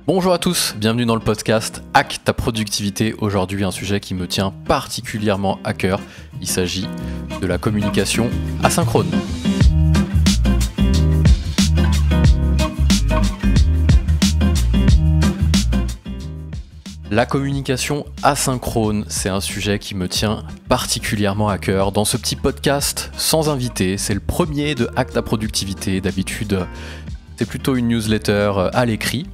Bonjour à tous, bienvenue dans le podcast Hack ta productivité. Aujourd'hui, un sujet qui me tient particulièrement à cœur. Il s'agit de la communication asynchrone. La communication asynchrone, c'est un sujet qui me tient particulièrement à cœur. Dans ce petit podcast sans invité, c'est le premier de Hack ta productivité. D'habitude, c'est plutôt une newsletter à l'écrit.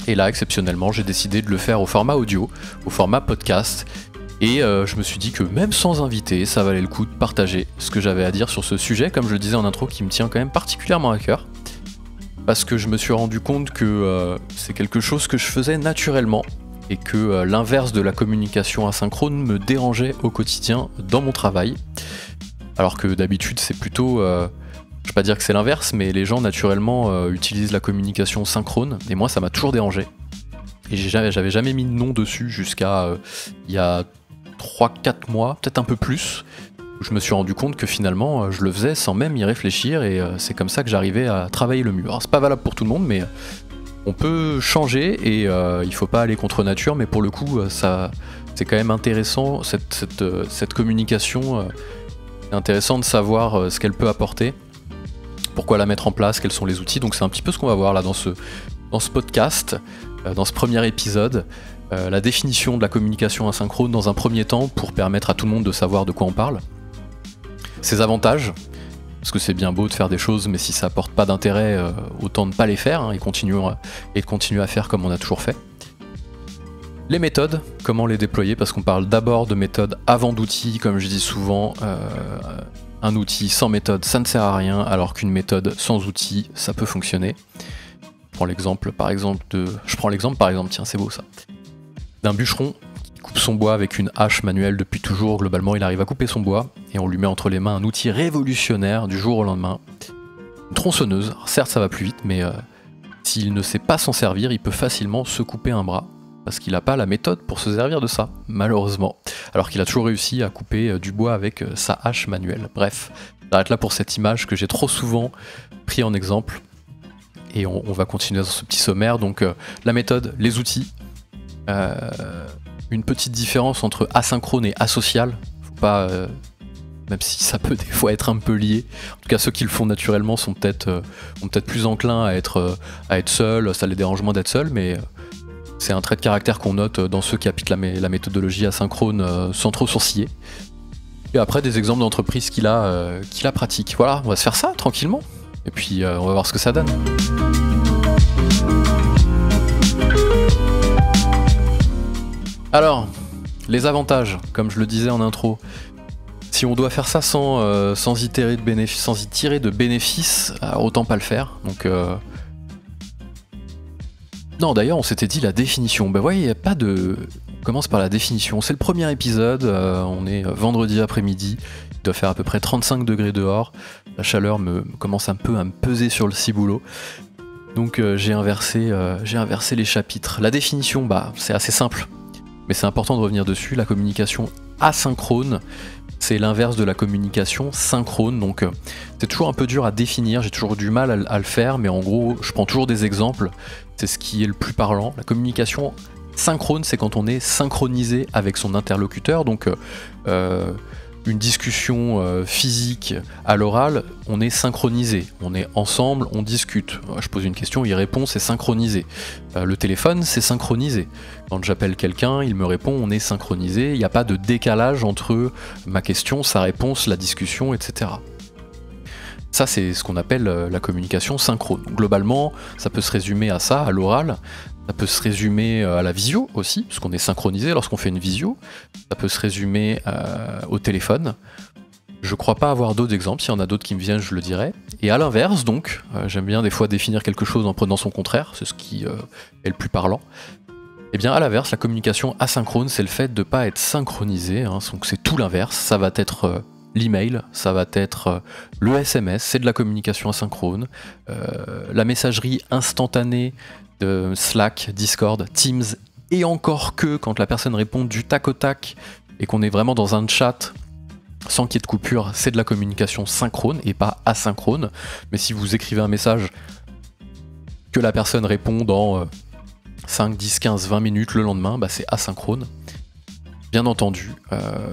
Et là, exceptionnellement, j'ai décidé de le faire au format audio, au format podcast. Et je me suis dit que même sans invité, ça valait le coup de partager ce que j'avais à dire sur ce sujet, comme je le disais en intro, qui me tient quand même particulièrement à cœur. Parce que je me suis rendu compte que c'est quelque chose que je faisais naturellement, et que l'inverse de la communication asynchrone me dérangeait au quotidien dans mon travail. Alors que d'habitude, c'est plutôt... je vais pas dire que c'est l'inverse, mais les gens naturellement utilisent la communication synchrone, et moi ça m'a toujours dérangé. Et j'avais jamais mis de nom dessus jusqu'à il y a 3-4 mois, peut-être un peu plus, où je me suis rendu compte que finalement je le faisais sans même y réfléchir, et c'est comme ça que j'arrivais à travailler le mieux. Alors c'est pas valable pour tout le monde, mais on peut changer, et il faut pas aller contre nature, mais pour le coup c'est quand même intéressant, cette communication, c'est intéressant de savoir ce qu'elle peut apporter. Pourquoi la mettre en place, quels sont les outils. Donc c'est un petit peu ce qu'on va voir là dans ce podcast, dans ce premier épisode, la définition de la communication asynchrone dans un premier temps pour permettre à tout le monde de savoir de quoi on parle, ses avantages, parce que c'est bien beau de faire des choses, mais si ça apporte pas d'intérêt, autant ne pas les faire, et de continuer à faire comme on a toujours fait. Les méthodes, comment les déployer, parce qu'on parle d'abord de méthodes avant d'outils, comme je dis souvent. Un outil sans méthode, ça ne sert à rien, alors qu'une méthode sans outil, ça peut fonctionner. Je prends l'exemple par exemple, tiens c'est beau ça, d'un bûcheron qui coupe son bois avec une hache manuelle depuis toujours. Globalement, il arrive à couper son bois, et on lui met entre les mains un outil révolutionnaire du jour au lendemain. Une tronçonneuse. Alors certes, ça va plus vite, mais s'il ne sait pas s'en servir, il peut facilement se couper un bras, parce qu'il n'a pas la méthode pour se servir de ça, malheureusement. Alors qu'il a toujours réussi à couper du bois avec sa hache manuelle. Bref, j'arrête là pour cette image que j'ai trop souvent pris en exemple. Et on va continuer dans ce petit sommaire. Donc la méthode, les outils. Une petite différence entre asynchrone et asocial. Faut pas... même si ça peut des fois être un peu lié. En tout cas, ceux qui le font naturellement sont peut-être plus enclins à être seuls. Ça les dérange moins d'être seuls, mais... c'est un trait de caractère qu'on note dans ceux qui appliquent la méthodologie asynchrone sans trop sourciller. Et après, des exemples d'entreprises qui la pratiquent. Voilà, on va se faire ça tranquillement. Et puis, on va voir ce que ça donne. Alors, les avantages, comme je le disais en intro. Si on doit faire ça sans y tirer de bénéfices, autant pas le faire. Donc... Non, d'ailleurs, on s'était dit la définition. Ben ouais, il n'y a pas de... On commence par la définition. C'est le premier épisode, on est vendredi après-midi, il doit faire à peu près 35 degrés dehors. La chaleur commence un peu à me peser sur le ciboulot. Donc j'ai inversé les chapitres. La définition, c'est assez simple, mais c'est important de revenir dessus. La communication asynchrone, c'est l'inverse de la communication synchrone, donc c'est toujours un peu dur à définir, j'ai toujours du mal à le faire, mais en gros, je prends toujours des exemples, c'est ce qui est le plus parlant. La communication synchrone, c'est quand on est synchronisé avec son interlocuteur, donc une discussion physique à l'oral, on est synchronisé, on est ensemble, on discute. Je pose une question, il répond, c'est synchronisé. Le téléphone, c'est synchronisé. Quand j'appelle quelqu'un, il me répond, on est synchronisé, il n'y a pas de décalage entre ma question, sa réponse, la discussion, etc. Ça, c'est ce qu'on appelle la communication synchrone. Globalement, ça peut se résumer à ça, à l'oral. Ça peut se résumer à la visio aussi, parce qu'on est synchronisé lorsqu'on fait une visio. Ça peut se résumer au téléphone. Je crois pas avoir d'autres exemples, s'il y en a d'autres qui me viennent, je le dirai. Et à l'inverse, donc, j'aime bien des fois définir quelque chose en prenant son contraire, c'est ce qui est le plus parlant. Et bien à l'inverse, la communication asynchrone, c'est le fait de ne pas être synchronisé, donc c'est tout l'inverse, ça va être... l'email, ça va être le SMS, c'est de la communication asynchrone, la messagerie instantanée de Slack, Discord, Teams, et encore que quand la personne répond du tac au tac et qu'on est vraiment dans un chat sans qu'il y ait de coupure, c'est de la communication synchrone et pas asynchrone. Mais si vous écrivez un message que la personne répond dans 5, 10, 15, 20 minutes le lendemain, bah, c'est asynchrone. Bien entendu,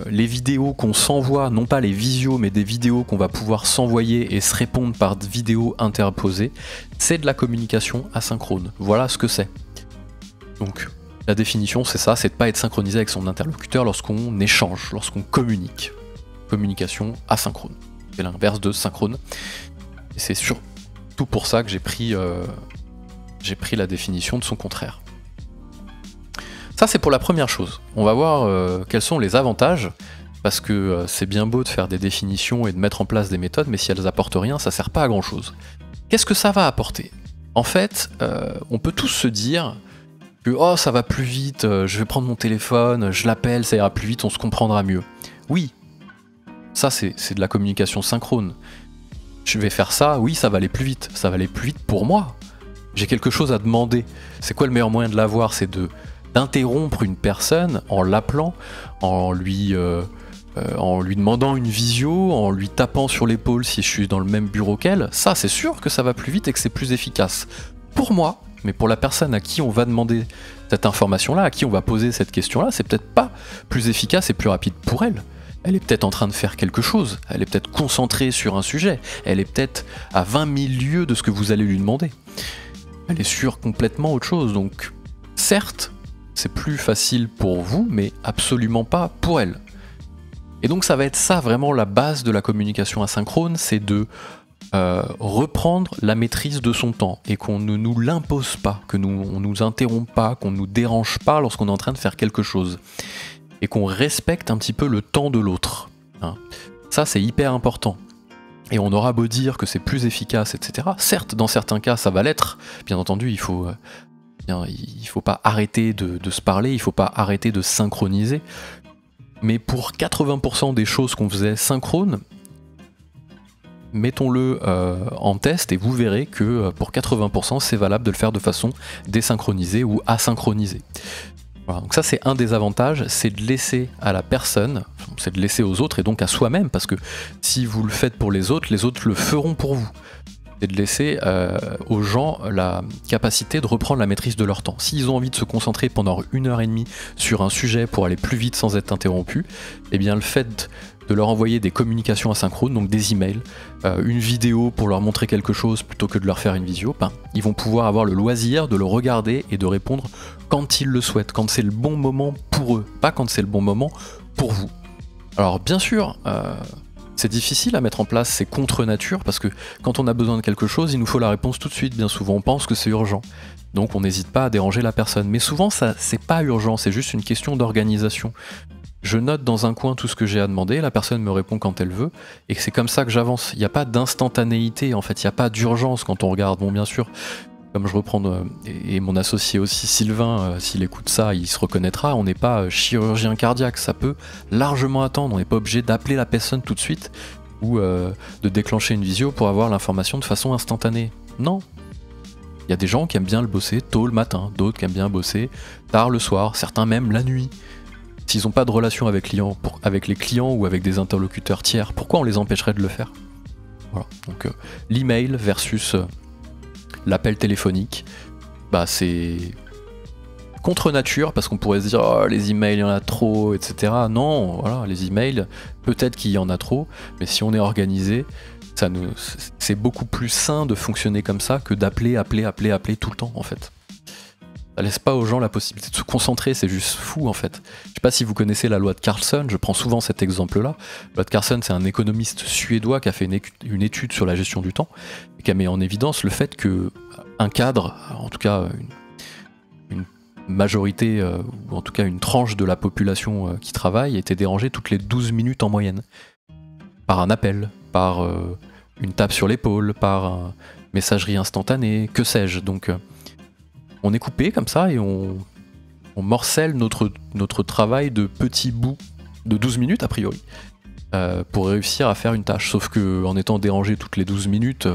les vidéos qu'on s'envoie, non pas les visios, mais des vidéos qu'on va pouvoir s'envoyer et se répondre par vidéo interposée, c'est de la communication asynchrone. Voilà ce que c'est. Donc, la définition, c'est ça, c'est de ne pas être synchronisé avec son interlocuteur lorsqu'on échange, lorsqu'on communique. Communication asynchrone. C'est l'inverse de synchrone. Et c'est surtout pour ça que j'ai pris la définition de son contraire. Ça, c'est pour la première chose. On va voir quels sont les avantages, parce que c'est bien beau de faire des définitions et de mettre en place des méthodes, mais si elles apportent rien, ça sert pas à grand chose. Qu'est-ce que ça va apporter? En fait, on peut tous se dire que oh, ça va plus vite, je vais prendre mon téléphone, je l'appelle, ça ira plus vite, on se comprendra mieux. Oui, ça c'est de la communication synchrone. Je vais faire ça, oui, ça va aller plus vite. Ça va aller plus vite pour moi. J'ai quelque chose à demander. C'est quoi le meilleur moyen de l'avoir? C'est d'interrompre une personne en l'appelant, en lui demandant une visio, en lui tapant sur l'épaule si je suis dans le même bureau qu'elle. Ça, c'est sûr que ça va plus vite et que c'est plus efficace. Pour moi, mais pour la personne à qui on va demander cette information-là, à qui on va poser cette question-là, c'est peut-être pas plus efficace et plus rapide pour elle. Elle est peut-être en train de faire quelque chose, elle est peut-être concentrée sur un sujet, elle est peut-être à 20 000 lieues de ce que vous allez lui demander. Elle est sur complètement autre chose, donc certes, c'est plus facile pour vous, mais absolument pas pour elle. Et donc ça va être ça vraiment la base de la communication asynchrone, c'est de reprendre la maîtrise de son temps et qu'on ne nous l'impose pas, on nous interrompt pas, qu'on ne nous dérange pas lorsqu'on est en train de faire quelque chose. Et qu'on respecte un petit peu le temps de l'autre. Hein. Ça, c'est hyper important. Et on aura beau dire que c'est plus efficace, etc. Certes, dans certains cas, ça va l'être. Bien entendu, il faut pas arrêter de se parler, il faut pas arrêter de synchroniser. Mais pour 80% des choses qu'on faisait synchrones, mettons-le en test et vous verrez que pour 80%, c'est valable de le faire de façon désynchronisée ou asynchronisée. Voilà, donc ça c'est un des avantages, c'est de laisser à la personne, c'est de laisser aux autres et donc à soi-même, parce que si vous le faites pour les autres le feront pour vous. C'est de laisser aux gens la capacité de reprendre la maîtrise de leur temps. S'ils ont envie de se concentrer pendant 1h30 sur un sujet pour aller plus vite sans être interrompus, eh bien le fait de leur envoyer des communications asynchrones, donc des emails, une vidéo pour leur montrer quelque chose plutôt que de leur faire une visio, ils vont pouvoir avoir le loisir de le regarder et de répondre quand ils le souhaitent, quand c'est le bon moment pour eux, pas quand c'est le bon moment pour vous. Alors bien sûr, c'est difficile à mettre en place, c'est contre nature, parce que quand on a besoin de quelque chose, il nous faut la réponse tout de suite, bien souvent on pense que c'est urgent. Donc on n'hésite pas à déranger la personne. Mais souvent ça c'est pas urgent, c'est juste une question d'organisation. Je note dans un coin tout ce que j'ai à demander, la personne me répond quand elle veut, et c'est comme ça que j'avance. Il n'y a pas d'instantanéité, en fait, il n'y a pas d'urgence quand on regarde. Bon, bien sûr, comme je reprends, et mon associé aussi, Sylvain, s'il écoute ça, il se reconnaîtra, on n'est pas chirurgien cardiaque, ça peut largement attendre, on n'est pas obligé d'appeler la personne tout de suite, ou de déclencher une visio pour avoir l'information de façon instantanée. Non. Il y a des gens qui aiment bien le bosser tôt le matin, d'autres qui aiment bien bosser tard le soir, certains même la nuit. S'ils n'ont pas de relation avec les clients ou avec des interlocuteurs tiers, pourquoi on les empêcherait de le faire? Voilà. Donc l'email versus l'appel téléphonique, c'est contre nature, parce qu'on pourrait se dire oh, les emails il y en a trop, etc. Non, voilà, les emails, peut-être qu'il y en a trop, mais si on est organisé, c'est beaucoup plus sain de fonctionner comme ça que d'appeler tout le temps en fait. Ça laisse pas aux gens la possibilité de se concentrer, c'est juste fou en fait. Je sais pas si vous connaissez la loi de Carlson, je prends souvent cet exemple-là. La loi de Carlson, c'est un économiste suédois qui a fait une étude sur la gestion du temps et qui a mis en évidence le fait que un cadre, en tout cas une majorité, ou en tout cas une tranche de la population qui travaille, était dérangée toutes les 12 minutes en moyenne. Par un appel, par une tape sur l'épaule, par une messagerie instantanée, que sais-je. Donc on est coupé comme ça et on morcelle notre travail de petits bouts de 12 minutes a priori pour réussir à faire une tâche. Sauf que en étant dérangé toutes les 12 minutes,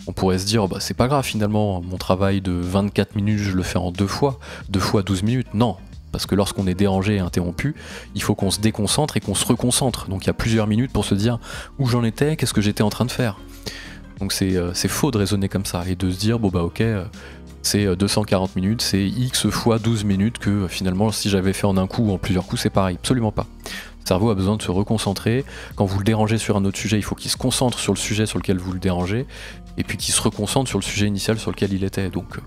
on pourrait se dire c'est pas grave finalement, mon travail de 24 minutes je le fais en 2 fois 12 minutes. Non, parce que lorsqu'on est dérangé et interrompu, il faut qu'on se déconcentre et qu'on se reconcentre. Donc il y a plusieurs minutes pour se dire où j'en étais, qu'est-ce que j'étais en train de faire. Donc c'est faux de raisonner comme ça et de se dire ok, c'est 240 minutes, c'est X fois 12 minutes que finalement si j'avais fait en un coup ou en plusieurs coups c'est pareil, absolument pas. Le cerveau a besoin de se reconcentrer, quand vous le dérangez sur un autre sujet, il faut qu'il se concentre sur le sujet sur lequel vous le dérangez, et puis qu'il se reconcentre sur le sujet initial sur lequel il était. Donc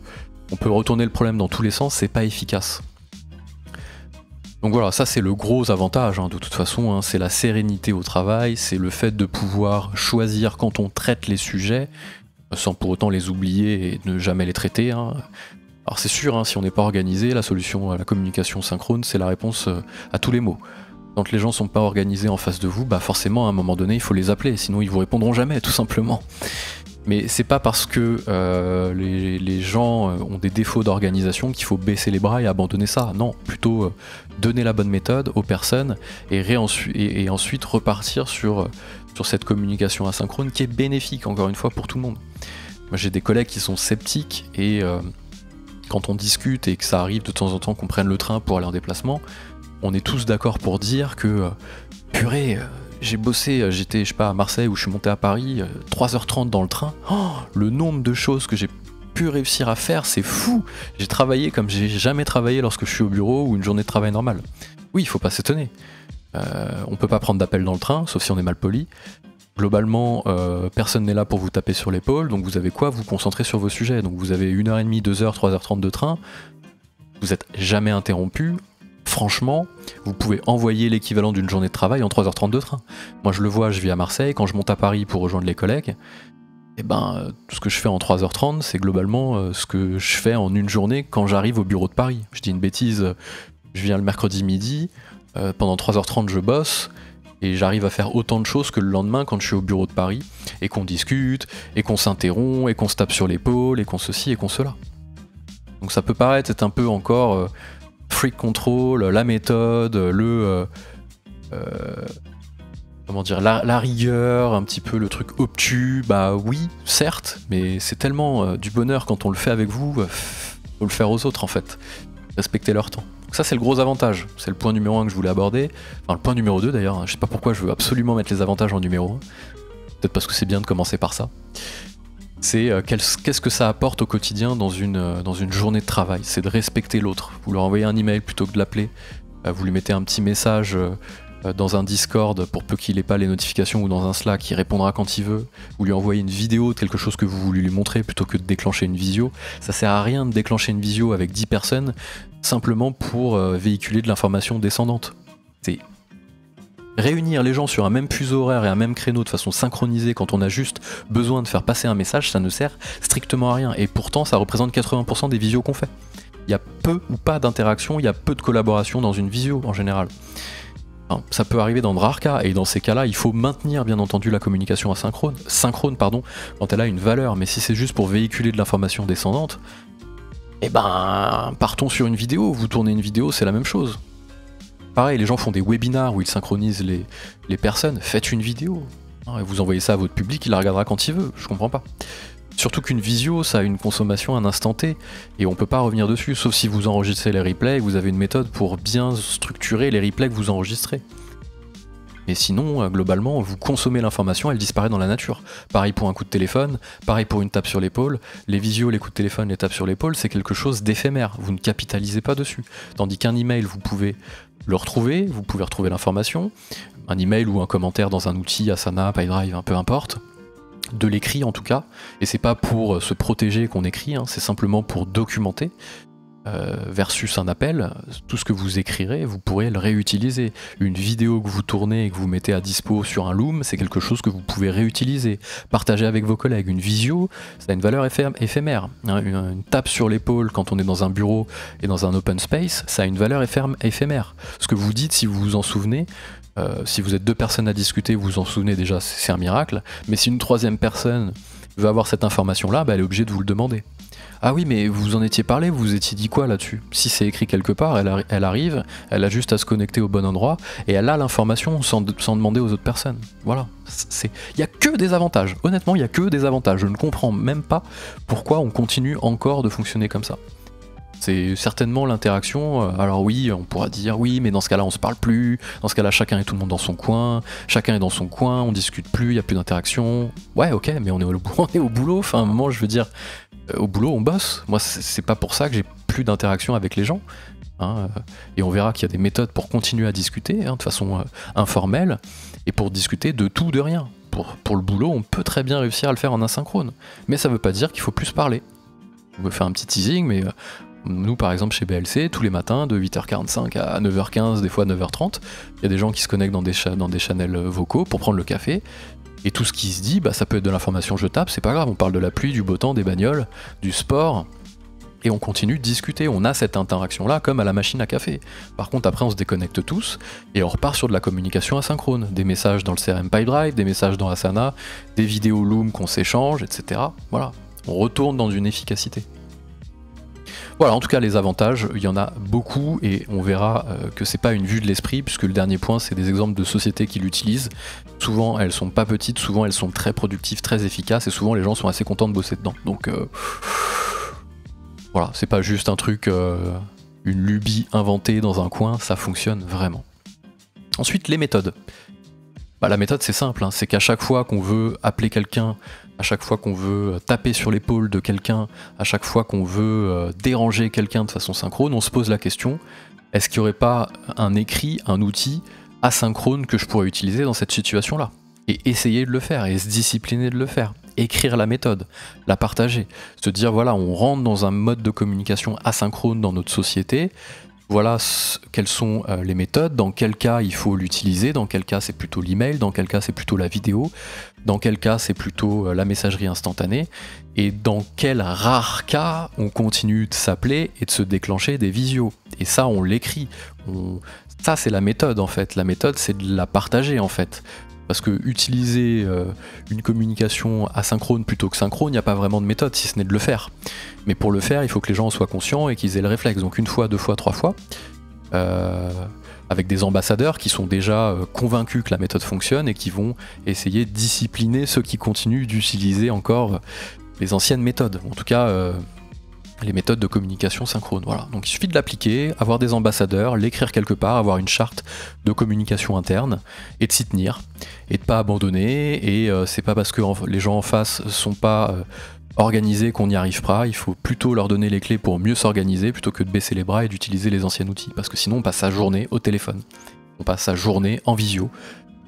on peut retourner le problème dans tous les sens, c'est pas efficace. Donc voilà, ça c'est le gros avantage de toute façon, c'est la sérénité au travail, c'est le fait de pouvoir choisir quand on traite les sujets, sans pour autant les oublier et ne jamais les traiter. Alors c'est sûr, si on n'est pas organisé, la solution à la communication synchrone, c'est la réponse à tous les mots. Quand les gens sont pas organisés en face de vous, forcément à un moment donné il faut les appeler, sinon ils vous répondront jamais, tout simplement. Mais c'est pas parce que les gens ont des défauts d'organisation qu'il faut baisser les bras et abandonner ça. Non, plutôt donner la bonne méthode aux personnes et ensuite repartir sur cette communication asynchrone qui est bénéfique, encore une fois, pour tout le monde. Moi j'ai des collègues qui sont sceptiques et quand on discute et que ça arrive de temps en temps qu'on prenne le train pour aller en déplacement, on est tous d'accord pour dire que purée, j'ai bossé, j'étais à Marseille ou je suis monté à Paris, 3h30 dans le train, le nombre de choses que j'ai pu réussir à faire, c'est fou. J'ai travaillé comme j'ai jamais travaillé lorsque je suis au bureau ou une journée de travail normale. Oui, il faut pas s'étonner. On peut pas prendre d'appel dans le train, sauf si on est mal poli. Globalement, personne n'est là pour vous taper sur l'épaule, donc vous avez quoi? Vous concentrez sur vos sujets. Donc vous avez 1h30, 2h, 3h30 de train, vous êtes jamais interrompu. Franchement, vous pouvez envoyer l'équivalent d'une journée de travail en 3h30 de train. Moi je le vois, je vis à Marseille, quand je monte à Paris pour rejoindre les collègues, tout ce que je fais en 3h30, c'est globalement ce que je fais en une journée quand j'arrive au bureau de Paris. Je dis une bêtise, je viens le mercredi midi, pendant 3h30 je bosse, et j'arrive à faire autant de choses que le lendemain quand je suis au bureau de Paris, et qu'on discute, et qu'on s'interrompt, et qu'on se tape sur l'épaule, et qu'on ceci, et qu'on cela. Donc ça peut paraître être un peu encore... freak control, la méthode, la rigueur, un petit peu le truc obtus, oui, certes, mais c'est tellement du bonheur quand on le fait avec vous, faut le faire aux autres en fait, respecter leur temps. Donc ça c'est le gros avantage, c'est le point numéro 1 que je voulais aborder, enfin le point numéro 2 d'ailleurs, je sais pas pourquoi je veux absolument mettre les avantages en numéro 1, peut-être parce que c'est bien de commencer par ça. C'est qu'est-ce que ça apporte au quotidien dans une journée de travail. C'est de respecter l'autre. Vous leur envoyez un email plutôt que de l'appeler. Vous lui mettez un petit message dans un Discord pour peu qu'il n'ait pas les notifications ou dans un Slack, il répondra quand il veut. Vous lui envoyez une vidéo de quelque chose que vous voulez lui montrer plutôt que de déclencher une visio. Ça sert à rien de déclencher une visio avec 10 personnes simplement pour véhiculer de l'information descendante. C'est réunir les gens sur un même fuseau horaire et un même créneau de façon synchronisée quand on a juste besoin de faire passer un message, ça ne sert strictement à rien. Et pourtant, ça représente 80% des visios qu'on fait. Il y a peu ou pas d'interaction, il y a peu de collaboration dans une visio en général. Enfin, ça peut arriver dans de rares cas, et dans ces cas-là, il faut maintenir bien entendu la communication synchrone, quand elle a une valeur. Mais si c'est juste pour véhiculer de l'information descendante, partons sur une vidéo. Vous tournez une vidéo, c'est la même chose. Pareil, les gens font des webinars où ils synchronisent les personnes, faites une vidéo, et vous envoyez ça à votre public, il la regardera quand il veut, je comprends pas. Surtout qu'une visio, ça a une consommation à un instant T, et on peut pas revenir dessus, sauf si vous enregistrez les replays et que vous avez une méthode pour bien structurer les replays que vous enregistrez. Et sinon, globalement, vous consommez l'information, elle disparaît dans la nature. Pareil pour un coup de téléphone, pareil pour une tape sur l'épaule. Les visios, les coups de téléphone, les tapes sur l'épaule, c'est quelque chose d'éphémère. Vous ne capitalisez pas dessus. Tandis qu'un email, vous pouvez le retrouver, vous pouvez retrouver l'information. Un email ou un commentaire dans un outil, Asana, PyDrive, peu importe. De l'écrit en tout cas. Et c'est pas pour se protéger qu'on écrit, c'est simplement pour documenter. Versus un appel, tout ce que vous écrirez, vous pourrez le réutiliser. Une vidéo que vous tournez et que vous mettez à dispo sur un Loom, c'est quelque chose que vous pouvez réutiliser, partager avec vos collègues. Une visio, ça a une valeur éphémère. Une tape sur l'épaule quand on est dans un bureau et dans un open space, ça a une valeur éphémère. Ce que vous dites, si vous vous en souvenez, si vous êtes 2 personnes à discuter, vous vous en souvenez déjà, c'est un miracle. Mais si une 3e personne veut avoir cette information-là, elle est obligée de vous le demander. Ah oui, mais vous en étiez parlé, vous vous étiez dit quoi là-dessus? Si c'est écrit quelque part, elle arrive, elle a juste à se connecter au bon endroit, et elle a l'information sans demander aux autres personnes. Voilà. Il n'y a que des avantages. Honnêtement, il n'y a que des avantages. Je ne comprends même pas pourquoi on continue encore de fonctionner comme ça. C'est certainement l'interaction. Alors oui, on pourra dire oui, mais dans ce cas-là, on se parle plus. Dans ce cas-là, chacun et tout le monde dans son coin. Chacun est dans son coin, on discute plus, il n'y a plus d'interaction. Ouais, ok, mais on est au boulot. Enfin, à un moment, je veux dire, Au boulot, on bosse. Moi, c'est pas pour ça que j'ai plus d'interaction avec les gens. Hein. Et on verra qu'il y a des méthodes pour continuer à discuter, hein, de façon informelle, et pour discuter de tout, de rien. Pour le boulot, on peut très bien réussir à le faire en asynchrone. Mais ça veut pas dire qu'il faut plus parler. On veut faire un petit teasing, mais nous, par exemple, chez BLC, tous les matins, de 8h45 à 9h15, des fois 9h30, il y a des gens qui se connectent dans des channels vocaux pour prendre le café. Et tout ce qui se dit, ça peut être de l'information jetable, c'est pas grave, on parle de la pluie, du beau temps, des bagnoles, du sport, et on continue de discuter, on a cette interaction-là comme à la machine à café. Par contre, après, on se déconnecte tous, et on repart sur de la communication asynchrone, des messages dans le CRM Pipedrive, des messages dans Asana, des vidéos Loom qu'on s'échange, etc. Voilà, on retourne dans une efficacité. Voilà, en tout cas, les avantages, il y en a beaucoup, et on verra que c'est pas une vue de l'esprit, puisque le dernier point, c'est des exemples de sociétés qui l'utilisent. Souvent, elles sont pas petites, souvent elles sont très productives, très efficaces, et souvent les gens sont assez contents de bosser dedans. Donc voilà, c'est pas juste un truc, une lubie inventée dans un coin, ça fonctionne vraiment. Ensuite, les méthodes. La méthode, c'est simple, hein, c'est qu'à chaque fois qu'on veut appeler quelqu'un, à chaque fois qu'on veut taper sur l'épaule de quelqu'un, à chaque fois qu'on veut déranger quelqu'un de façon synchrone, on se pose la question, est-ce qu'il n'y aurait pas un écrit, un outil asynchrone que je pourrais utiliser dans cette situation-là? Et essayer de le faire, et se discipliner de le faire. Écrire la méthode, la partager, se dire voilà, on rentre dans un mode de communication asynchrone dans notre société, voilà quelles sont les méthodes, dans quel cas il faut l'utiliser, dans quel cas c'est plutôt l'email, dans quel cas c'est plutôt la vidéo, dans quel cas c'est plutôt la messagerie instantanée, et dans quel rare cas on continue de s'appeler et de se déclencher des visios. Et ça, on l'écrit. Ça, c'est la méthode en fait. La méthode, c'est de la partager en fait. Parce que utiliser une communication asynchrone plutôt que synchrone, il n'y a pas vraiment de méthode si ce n'est de le faire. Mais pour le faire, il faut que les gens en soient conscients et qu'ils aient le réflexe. Donc une fois, deux fois, trois fois, avec des ambassadeurs qui sont déjà convaincus que la méthode fonctionne et qui vont essayer de discipliner ceux qui continuent d'utiliser encore les anciennes méthodes. En tout cas, les méthodes de communication synchrone. Voilà. Donc il suffit de l'appliquer, avoir des ambassadeurs, l'écrire quelque part, avoir une charte de communication interne et de s'y tenir et de pas abandonner. Et c'est pas parce que les gens en face sont pas organisés qu'on n'y arrive pas. Il faut plutôt leur donner les clés pour mieux s'organiser plutôt que de baisser les bras et d'utiliser les anciens outils. Parce que sinon on passe sa journée au téléphone, on passe sa journée en visio,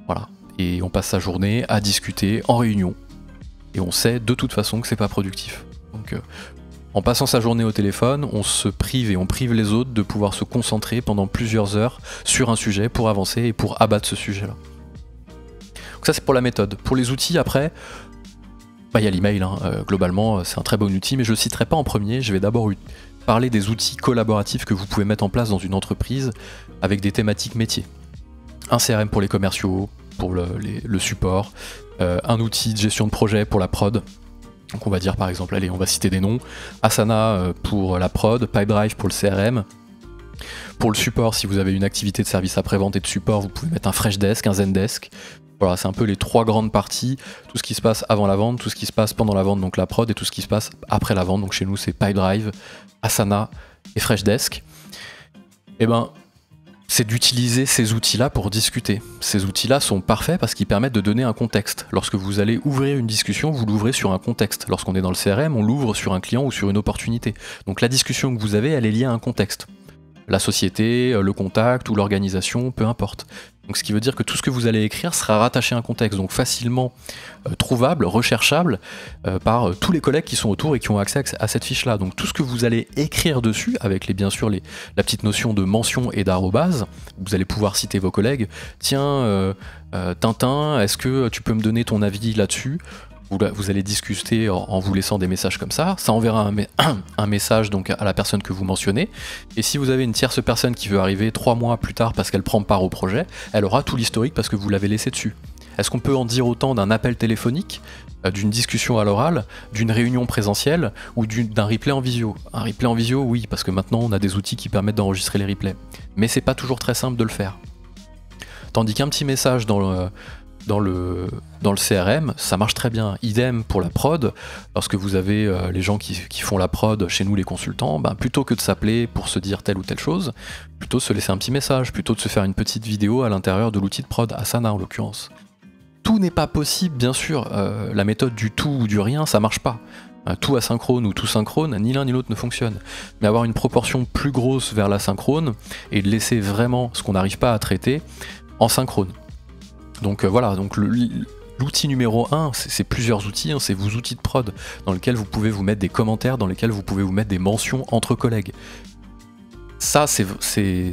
voilà. Et on passe sa journée à discuter en réunion. Et on sait de toute façon que c'est pas productif. Donc en passant sa journée au téléphone, on se prive et on prive les autres de pouvoir se concentrer pendant plusieurs heures sur un sujet pour avancer et pour abattre ce sujet-là. Donc ça, c'est pour la méthode. Pour les outils, après, il y a l'email. Hein. Globalement, c'est un très bon outil, mais je ne le citerai pas en premier. Je vais d'abord parler des outils collaboratifs que vous pouvez mettre en place dans une entreprise avec des thématiques métiers. Un CRM pour les commerciaux, pour le support, un outil de gestion de projet pour la prod. Donc on va dire par exemple, allez, on va citer des noms, Asana pour la prod, Pipedrive pour le CRM. Pour le support, si vous avez une activité de service après-vente et de support, vous pouvez mettre un Freshdesk, un Zendesk. Voilà, c'est un peu les trois grandes parties, tout ce qui se passe avant la vente, tout ce qui se passe pendant la vente, donc la prod, et tout ce qui se passe après la vente. Donc chez nous, c'est Pipedrive, Asana et Freshdesk. Et c'est d'utiliser ces outils-là pour discuter. Ces outils-là sont parfaits parce qu'ils permettent de donner un contexte. Lorsque vous allez ouvrir une discussion, vous l'ouvrez sur un contexte. Lorsqu'on est dans le CRM, on l'ouvre sur un client ou sur une opportunité. Donc la discussion que vous avez, elle est liée à un contexte. La société, le contact ou l'organisation, peu importe. Donc ce qui veut dire que tout ce que vous allez écrire sera rattaché à un contexte, donc facilement trouvable, recherchable par tous les collègues qui sont autour et qui ont accès à cette fiche-là. Donc tout ce que vous allez écrire dessus, avec bien sûr la petite notion de mention et d'arrobase, vous allez pouvoir citer vos collègues. Tiens, Tintin, est-ce que tu peux me donner ton avis là-dessus ? Vous allez discuter en vous laissant des messages comme ça. Ça enverra un message donc à la personne que vous mentionnez. Et si vous avez une tierce personne qui veut arriver 3 mois plus tard parce qu'elle prend part au projet, elle aura tout l'historique parce que vous l'avez laissé dessus. Est-ce qu'on peut en dire autant d'un appel téléphonique, d'une discussion à l'oral, d'une réunion présentielle ou d'un replay en visio ? Un replay en visio, oui, parce que maintenant on a des outils qui permettent d'enregistrer les replays. Mais c'est pas toujours très simple de le faire. Tandis qu'un petit message dans le CRM, ça marche très bien. Idem pour la prod, lorsque vous avez les gens qui font la prod, chez nous les consultants, plutôt que de s'appeler pour se dire telle ou telle chose, plutôt de se laisser un petit message, plutôt de se faire une petite vidéo à l'intérieur de l'outil de prod, Asana en l'occurrence. Tout n'est pas possible, bien sûr, la méthode du tout ou du rien, ça marche pas. tout asynchrone ou tout synchrone, ni l'un ni l'autre ne fonctionne. Mais avoir une proportion plus grosse vers l'asynchrone et de laisser vraiment ce qu'on n'arrive pas à traiter en synchrone. Donc voilà, donc l'outil numéro 1, c'est plusieurs outils, hein, c'est vos outils de prod dans lesquels vous pouvez vous mettre des commentaires, dans lesquels vous pouvez vous mettre des mentions entre collègues. Ça, c'est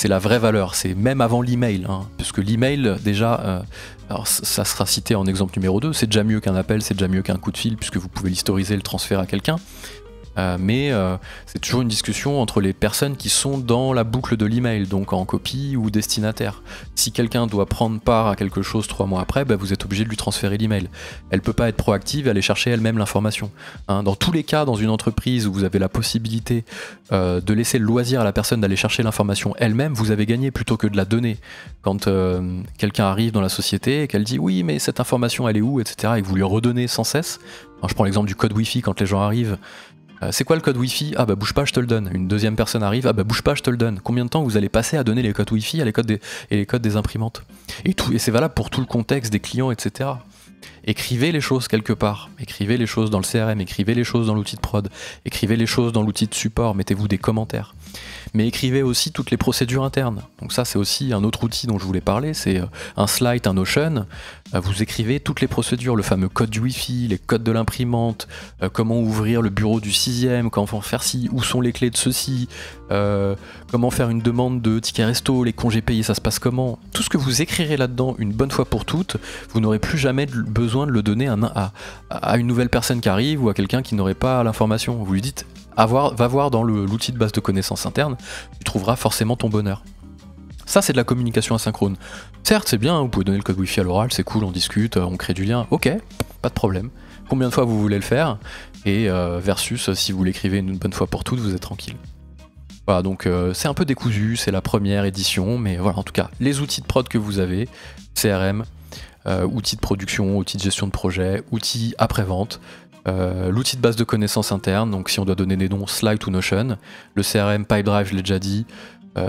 la vraie valeur, c'est même avant l'email, hein, puisque l'email, déjà, alors ça sera cité en exemple numéro 2, c'est déjà mieux qu'un appel, c'est déjà mieux qu'un coup de fil, puisque vous pouvez l'historiser et le transférer à quelqu'un. Mais c'est toujours une discussion entre les personnes qui sont dans la boucle de l'email, donc en copie ou destinataire. Si quelqu'un doit prendre part à quelque chose 3 mois après, bah vous êtes obligé de lui transférer l'email. Elle peut pas être proactive et aller chercher elle-même l'information. Hein, dans tous les cas, dans une entreprise où vous avez la possibilité de laisser le loisir à la personne d'aller chercher l'information elle-même, vous avez gagné plutôt que de la donner. Quand quelqu'un arrive dans la société et qu'elle dit oui mais cette information elle est où, etc. et que vous lui redonnez sans cesse. Alors, je prends l'exemple du code Wi-Fi quand les gens arrivent. C'est quoi le code Wi-Fi? Ah bah bouge pas, je te le donne. Une deuxième personne arrive, ah bah bouge pas, je te le donne. Combien de temps vous allez passer à donner les codes Wi-Fi et les codes des imprimantes? Et c'est valable pour tout le contexte des clients, etc. Écrivez les choses quelque part, écrivez les choses dans le CRM, écrivez les choses dans l'outil de prod, écrivez les choses dans l'outil de support, mettez-vous des commentaires. Mais écrivez aussi toutes les procédures internes. Donc ça c'est aussi un autre outil dont je voulais parler, c'est un Slide, un Notion. Vous écrivez toutes les procédures, le fameux code du Wi-Fi, les codes de l'imprimante, comment ouvrir le bureau du 6e, comment faire ci, où sont les clés de ceci, comment faire une demande de ticket resto, les congés payés, ça se passe comment. Tout ce que vous écrirez là-dedans une bonne fois pour toutes, vous n'aurez plus jamais besoin de le donner à une nouvelle personne qui arrive ou à quelqu'un qui n'aurait pas l'information. Vous lui dites, va voir dans l'outil de base de connaissances interne, tu trouveras forcément ton bonheur. Ça c'est de la communication asynchrone. Certes c'est bien, vous pouvez donner le code Wi-Fi à l'oral, c'est cool, on discute, on crée du lien, ok, pas de problème. Combien de fois vous voulez le faire? Et versus si vous l'écrivez une bonne fois pour toutes, vous êtes tranquille. Voilà, donc c'est un peu décousu, c'est la première édition, mais voilà, en tout cas, les outils de prod que vous avez, CRM, outils de production, outils de gestion de projet, outils après-vente, l'outil de base de connaissances interne, donc si on doit donner des noms, Slide ou Notion, le CRM, Pipedrive, je l'ai déjà dit,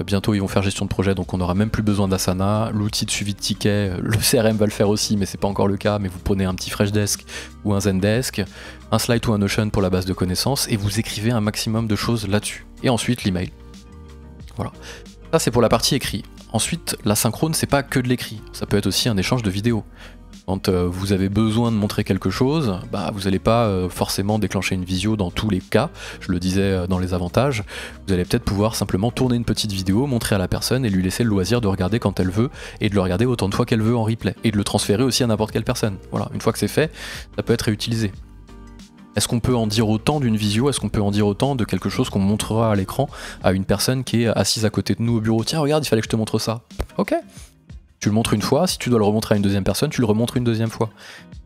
bientôt ils vont faire gestion de projet, donc on n'aura même plus besoin d'Asana, l'outil de suivi de tickets, le CRM va le faire aussi, mais c'est pas encore le cas, mais vous prenez un petit Freshdesk ou un Zendesk, un Slide ou un Notion pour la base de connaissances, et vous écrivez un maximum de choses là-dessus. Et ensuite l'email. Voilà. Ça c'est pour la partie écrit. Ensuite, l'asynchrone, c'est pas que de l'écrit, ça peut être aussi un échange de vidéos. Quand vous avez besoin de montrer quelque chose, bah, vous n'allez pas forcément déclencher une visio dans tous les cas, je le disais dans les avantages, vous allez peut-être pouvoir simplement tourner une petite vidéo, montrer à la personne et lui laisser le loisir de regarder quand elle veut, et de le regarder autant de fois qu'elle veut en replay, et de le transférer aussi à n'importe quelle personne. Voilà, une fois que c'est fait, ça peut être réutilisé. Est-ce qu'on peut en dire autant d'une visio? Est-ce qu'on peut en dire autant de quelque chose qu'on montrera à l'écran à une personne qui est assise à côté de nous au bureau? Tiens, regarde, il fallait que je te montre ça. Ok. Tu le montres une fois, si tu dois le remontrer à une deuxième personne, tu le remontres une deuxième fois.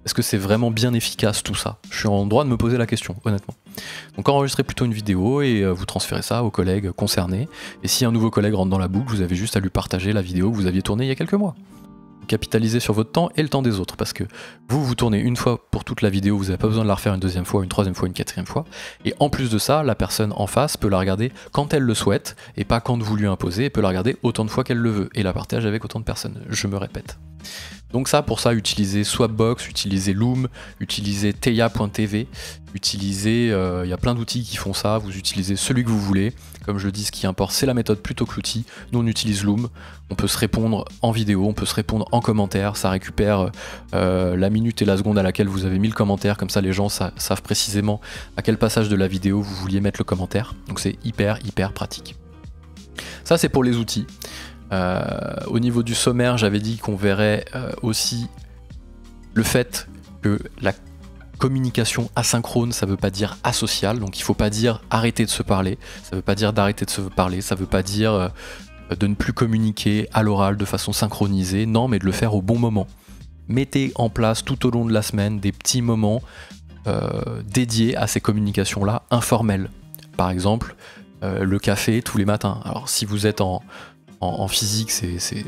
Est-ce que c'est vraiment bien efficace tout ça? Je suis en droit de me poser la question, honnêtement. Donc enregistrez plutôt une vidéo et vous transférez ça aux collègues concernés. Et si un nouveau collègue rentre dans la boucle, vous avez juste à lui partager la vidéo que vous aviez tournée il y a quelques mois. Capitalisez sur votre temps et le temps des autres, parce que vous tournez une fois pour toute la vidéo, vous n'avez pas besoin de la refaire une deuxième fois, une troisième fois, une quatrième fois, et en plus de ça, la personne en face peut la regarder quand elle le souhaite, et pas quand vous lui imposez, et peut la regarder autant de fois qu'elle le veut, et la partage avec autant de personnes, je me répète. Donc ça, pour ça, utilisez Swapbox, utilisez Loom, utilisez Teia.tv, utilisez, il y a plein d'outils qui font ça, vous utilisez celui que vous voulez. Comme je le dis, ce qui importe, c'est la méthode plutôt que l'outil. Nous, on utilise Loom, on peut se répondre en vidéo, on peut se répondre en commentaire, ça récupère la minute et la seconde à laquelle vous avez mis le commentaire, comme ça les gens savent précisément à quel passage de la vidéo vous vouliez mettre le commentaire. Donc c'est hyper pratique. Ça, c'est pour les outils. Au niveau du sommaire, j'avais dit qu'on verrait aussi le fait que la communication asynchrone, ça veut pas dire asocial, donc il faut pas dire arrêter de se parler, ça veut pas dire d'arrêter de se parler, ça veut pas dire de ne plus communiquer à l'oral de façon synchronisée, non, mais de le faire au bon moment. Mettez en place tout au long de la semaine des petits moments dédiés à ces communications-là informelles. Par exemple, le café tous les matins. Alors si vous êtes en physique, c'est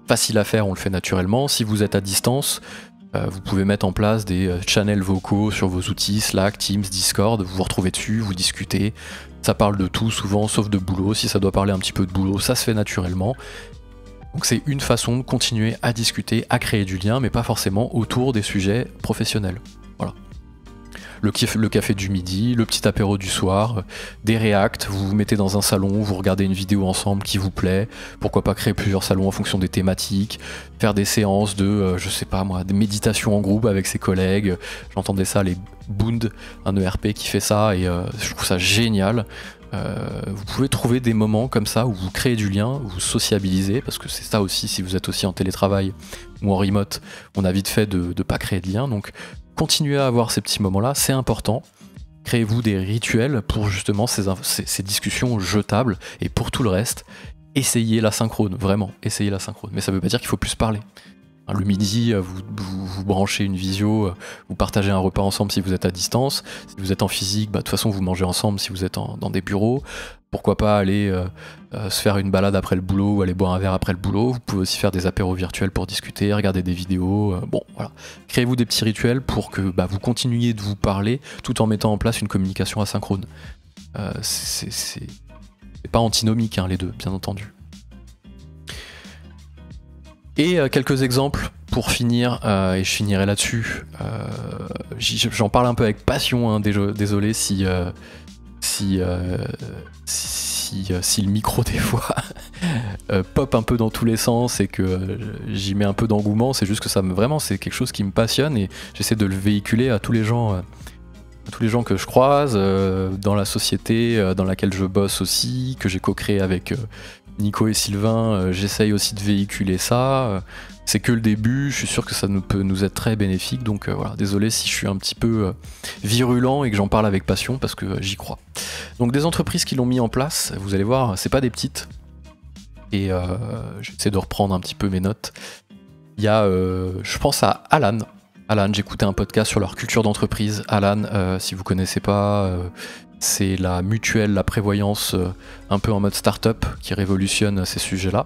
facile à faire, on le fait naturellement. Si vous êtes à distance, vous pouvez mettre en place des channels vocaux sur vos outils, Slack, Teams, Discord, vous vous retrouvez dessus, vous discutez. Ça parle de tout souvent, sauf de boulot. Si ça doit parler un petit peu de boulot, ça se fait naturellement. Donc c'est une façon de continuer à discuter, à créer du lien, mais pas forcément autour des sujets professionnels. Voilà. le café du midi, le petit apéro du soir, des reacts, vous vous mettez dans un salon, vous regardez une vidéo ensemble qui vous plaît, pourquoi pas créer plusieurs salons en fonction des thématiques, faire des séances de, je sais pas moi, des méditations en groupe avec ses collègues. J'entendais ça, les Bound, un ERP qui fait ça, et je trouve ça génial. Vous pouvez trouver des moments comme ça où vous créez du lien, où vous sociabilisez, parce que c'est ça aussi, si vous êtes aussi en télétravail ou en remote, on a vite fait de ne pas créer de lien. Donc continuez à avoir ces petits moments-là, c'est important. Créez-vous des rituels pour justement ces discussions jetables, et pour tout le reste, essayez l'asynchrone, vraiment, essayez l'asynchrone. Mais ça veut pas dire qu'il faut plus parler. Le midi, vous branchez une visio, vous partagez un repas ensemble si vous êtes à distance. Si vous êtes en physique, de toute façon vous mangez ensemble si vous êtes dans des bureaux. Pourquoi pas aller se faire une balade après le boulot ou aller boire un verre après le boulot. Vous pouvez aussi faire des apéros virtuels pour discuter, regarder des vidéos. Bon, voilà. Créez-vous des petits rituels pour que vous continuiez de vous parler tout en mettant en place une communication asynchrone. C'est pas antinomique, les deux, bien entendu. Et quelques exemples pour finir, et je finirai là-dessus. J'en parle un peu avec passion, désolé si le micro des fois pop un peu dans tous les sens et que j'y mets un peu d'engouement. C'est juste que c'est quelque chose qui me passionne, et j'essaie de le véhiculer à tous les gens que je croise, dans la société dans laquelle je bosse aussi, que j'ai co-créé avec Nico et Sylvain. J'essaye aussi de véhiculer ça. C'est que le début, je suis sûr que ça peut nous être très bénéfique, donc voilà, désolé si je suis un petit peu virulent et que j'en parle avec passion, parce que j'y crois. Donc des entreprises qui l'ont mis en place, vous allez voir, c'est pas des petites, et j'essaie de reprendre un petit peu mes notes. Il y a, je pense à Alan, j'écoutais un podcast sur leur culture d'entreprise. Alan, si vous connaissez pas, c'est la mutuelle, la prévoyance un peu en mode start-up qui révolutionne ces sujets-là.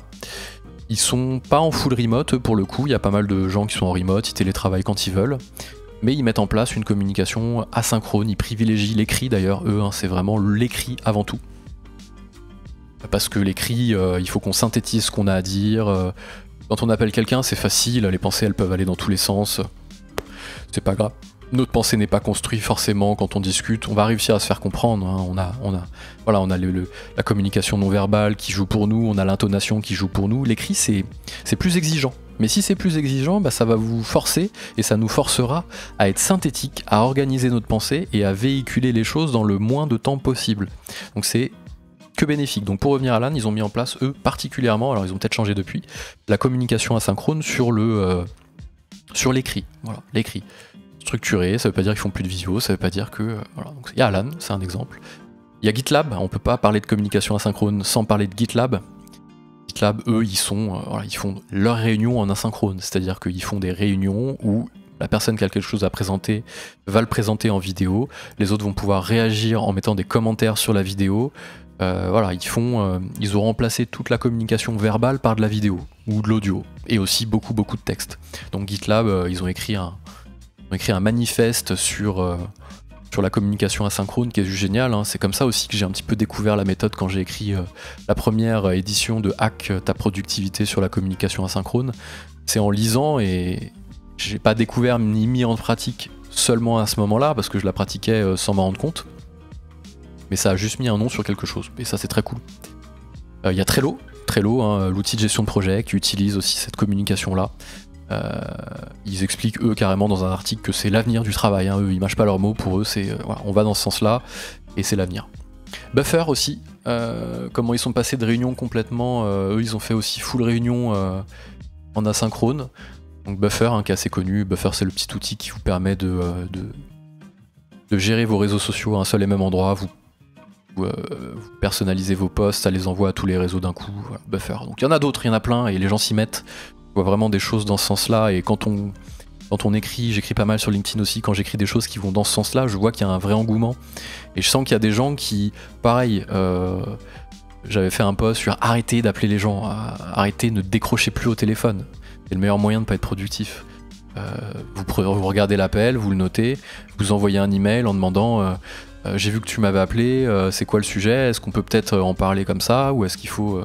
Ils sont pas en full remote, pour le coup, il y a pas mal de gens qui sont en remote, ils télétravaillent quand ils veulent, mais ils mettent en place une communication asynchrone, ils privilégient l'écrit d'ailleurs, eux, c'est vraiment l'écrit avant tout. Parce que l'écrit, il faut qu'on synthétise ce qu'on a à dire. Quand on appelle quelqu'un, c'est facile, les pensées elles peuvent aller dans tous les sens, c'est pas grave. Notre pensée n'est pas construite forcément quand on discute, on va réussir à se faire comprendre. On a la communication non verbale qui joue pour nous, on a l'intonation qui joue pour nous. L'écrit c'est plus exigeant, mais si c'est plus exigeant, ça va vous forcer, et ça nous forcera à être synthétique, à organiser notre pensée et à véhiculer les choses dans le moins de temps possible. Donc c'est que bénéfique. Donc pour revenir à Alan, ils ont mis en place, eux particulièrement, alors ils ont peut-être changé depuis, la communication asynchrone sur l'écrit. Voilà, l'écrit. Structuré, ça veut pas dire qu'ils font plus de visio, ça veut pas dire que... voilà. Donc, il y a Alan, c'est un exemple. Il y a GitLab, on peut pas parler de communication asynchrone sans parler de GitLab. GitLab, eux, ils font leurs réunions en asynchrone, c'est-à-dire qu'ils font des réunions où la personne qui a quelque chose à présenter va le présenter en vidéo, les autres vont pouvoir réagir en mettant des commentaires sur la vidéo. Voilà, ils ont remplacé toute la communication verbale par de la vidéo, ou de l'audio, et aussi beaucoup de texte. Donc GitLab, ils ont écrit un manifeste sur la communication asynchrone qui est juste génial. C'est comme ça aussi que j'ai un petit peu découvert la méthode quand j'ai écrit la première édition de Hack ta productivité sur la communication asynchrone. C'est en lisant, et j'ai pas découvert ni mis en pratique seulement à ce moment-là, parce que je la pratiquais sans m'en rendre compte. Mais ça a juste mis un nom sur quelque chose, et ça c'est très cool. Il y a Trello, l'outil de gestion de projet, qui utilise aussi cette communication-là. Ils expliquent eux carrément dans un article que c'est l'avenir du travail, eux ils mâchent pas leurs mots, pour eux c'est voilà, on va dans ce sens là et c'est l'avenir. Buffer aussi, comment ils sont passés de réunion complètement, eux ils ont fait aussi full réunion en asynchrone. Donc Buffer qui est assez connu, Buffer c'est le petit outil qui vous permet de gérer vos réseaux sociaux à un seul et même endroit, vous personnalisez vos posts, ça les envoie à tous les réseaux d'un coup, voilà, Buffer. Donc il y en a d'autres, il y en a plein, et les gens s'y mettent. Je vois vraiment des choses dans ce sens-là, et quand on écrit, j'écris pas mal sur LinkedIn aussi, quand j'écris des choses qui vont dans ce sens-là, je vois qu'il y a un vrai engouement, et je sens qu'il y a des gens qui, pareil, j'avais fait un post sur arrêtez d'appeler les gens, arrêtez, ne décrochez plus au téléphone, c'est le meilleur moyen de ne pas être productif. Vous regardez l'appel, vous le notez, vous envoyez un email en demandant j'ai vu que tu m'avais appelé, c'est quoi le sujet, est-ce qu'on peut peut-être en parler comme ça, ou est-ce qu'il faut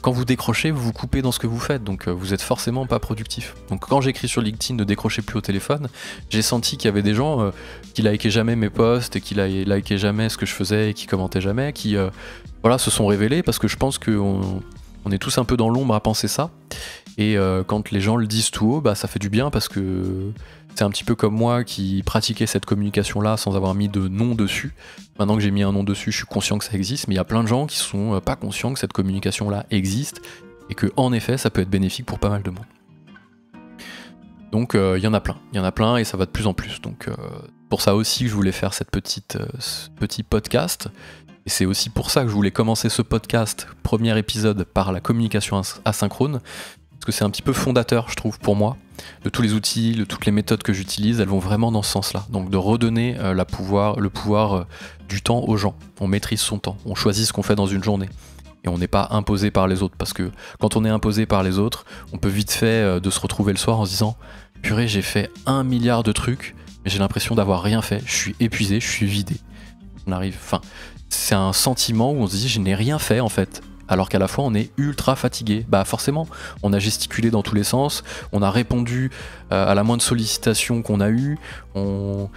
quand vous décrochez, vous vous coupez dans ce que vous faites, donc vous êtes forcément pas productif. Donc quand j'écris sur LinkedIn ne décrochez plus au téléphone, j'ai senti qu'il y avait des gens qui likaient jamais mes posts et qui likaient jamais ce que je faisais et qui commentaient jamais, qui voilà, se sont révélés, parce que je pense qu'on est tous un peu dans l'ombre à penser ça, et quand les gens le disent tout haut, bah, ça fait du bien, parce que c'est un petit peu comme moi qui pratiquais cette communication-là sans avoir mis de nom dessus. Maintenant que j'ai mis un nom dessus, je suis conscient que ça existe, mais il y a plein de gens qui sont pas conscients que cette communication-là existe, et que en effet, ça peut être bénéfique pour pas mal de monde. Donc il y en a plein, et ça va de plus en plus. Donc pour ça aussi que je voulais faire ce petit podcast, et c'est aussi pour ça que je voulais commencer ce podcast, premier épisode, par la communication asynchrone, parce que c'est un petit peu fondateur, je trouve, pour moi, de tous les outils, de toutes les méthodes que j'utilise, elles vont vraiment dans ce sens-là. Donc de redonner le pouvoir du temps aux gens. On maîtrise son temps, on choisit ce qu'on fait dans une journée. Et on n'est pas imposé par les autres, parce que quand on est imposé par les autres, on peut vite fait de se retrouver le soir en se disant « Purée, j'ai fait 1 milliard de trucs, mais j'ai l'impression d'avoir rien fait, je suis épuisé, je suis vidé. » C'est un sentiment où on se dit « Je n'ai rien fait en fait ». Alors qu'à la fois on est ultra fatigué. Bah forcément, on a gesticulé dans tous les sens, on a répondu à la moindre sollicitation qu'on a eue, aux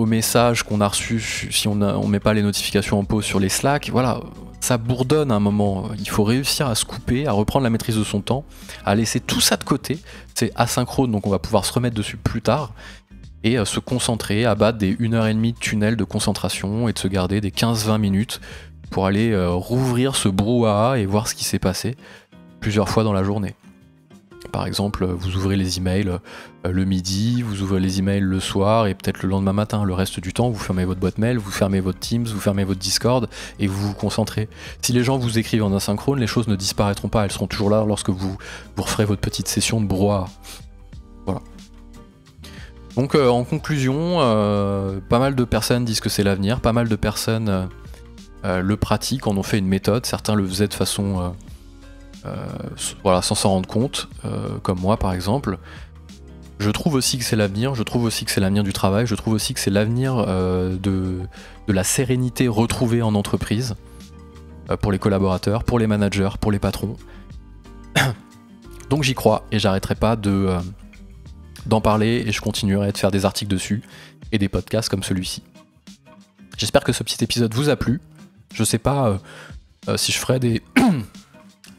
messages qu'on a reçus, si on met pas les notifications en pause sur les Slack, voilà, ça bourdonne à un moment. Il faut réussir à se couper, à reprendre la maîtrise de son temps, à laisser tout ça de côté. C'est asynchrone, donc on va pouvoir se remettre dessus plus tard, et se concentrer, à battre des 1h30 de tunnel de concentration, et de se garder des 15-20 minutes pour aller rouvrir ce brouhaha et voir ce qui s'est passé plusieurs fois dans la journée. Par exemple, vous ouvrez les emails le midi, vous ouvrez les emails le soir et peut-être le lendemain matin. Le reste du temps, vous fermez votre boîte mail, vous fermez votre Teams, vous fermez votre Discord et vous vous concentrez. Si les gens vous écrivent en asynchrone, les choses ne disparaîtront pas, elles seront toujours là lorsque vous referez votre petite session de brouhaha. Voilà. Donc en conclusion, pas mal de personnes disent que c'est l'avenir, pas mal de personnes le pratiquent, en ont fait une méthode, certains le faisaient de façon voilà, sans s'en rendre compte, comme moi par exemple. Je trouve aussi que c'est l'avenir, je trouve aussi que c'est l'avenir du travail, je trouve aussi que c'est l'avenir de la sérénité retrouvée en entreprise, pour les collaborateurs, pour les managers, pour les patrons. Donc j'y crois et j'arrêterai pas d'en parler, et je continuerai de faire des articles dessus et des podcasts comme celui-ci. J'espère que ce petit épisode vous a plu. Je sais pas si je ferai des...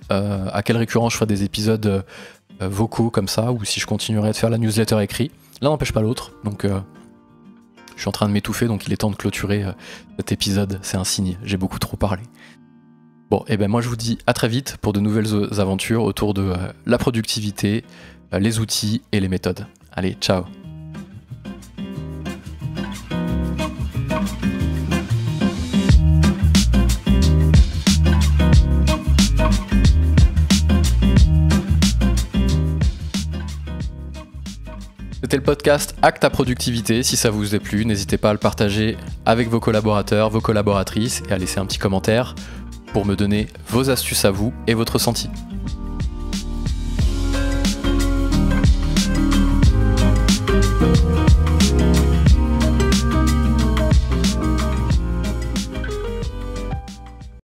à quelle récurrence je ferai des épisodes vocaux comme ça, ou si je continuerai de faire la newsletter écrite. L'un n'empêche pas l'autre, donc je suis en train de m'étouffer, donc il est temps de clôturer cet épisode. C'est un signe, j'ai beaucoup trop parlé. Bon, et ben moi je vous dis à très vite pour de nouvelles aventures autour de la productivité, les outils et les méthodes. Allez, ciao. C'était le podcast Hack ta productivité. Si ça vous a plu, n'hésitez pas à le partager avec vos collaborateurs, vos collaboratrices, et à laisser un petit commentaire pour me donner vos astuces à vous et votre ressenti.